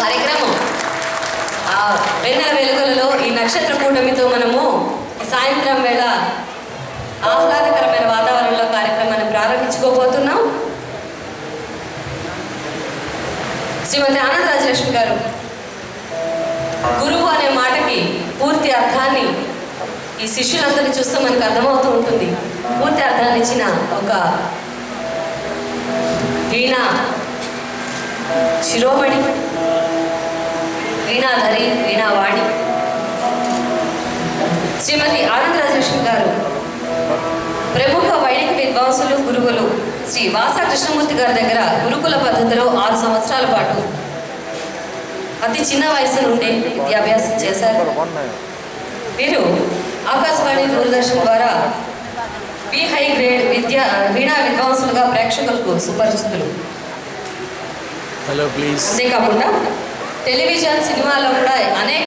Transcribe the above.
కార్యక్రమం వెన్నెల వెలుగులలో ఈ నక్షత్ర కూటమితో మనము సాయంత్రం వేళ ఆహ్లాదకరమైన వాతావరణంలో కార్యక్రమాన్ని ప్రారంభించుకోబోతున్నాం. శ్రీమతి ఆనంద రాజలక్ష్మి గారు గురువు అనే మాటకి పూర్తి అర్థాన్ని ఈ శిష్యులందరినీ చూస్తే మనకు అర్థమవుతూ ఉంటుంది. పూర్తి అర్థాన్ని ఇచ్చిన ఒక వీణా శిరోమణి, వీణాధరి, వీణావాణి శ్రీమతి ఆనంద రాజలక్ష్మి గారు ప్రముఖ వైదిక విద్వాంసులు, గురువులు శ్రీ వాసా కృష్ణమూర్తి గారి దగ్గర గురుకుల పద్ధతిలో 6 సంవత్సరాల పాటు అతి చిన్న వయసు నుండి విద్యాభ్యాసం చేశారు. వీరు ఆకాశవాణి, దూరదర్శన్ ద్వారా బి హై గ్రేడ్ వీణా విద్వాంసులుగా ప్రేక్షకులకు సుపరిచితులు. అంతేకాకుండా టెలివిజన్, సినిమాలో కూడా అనేక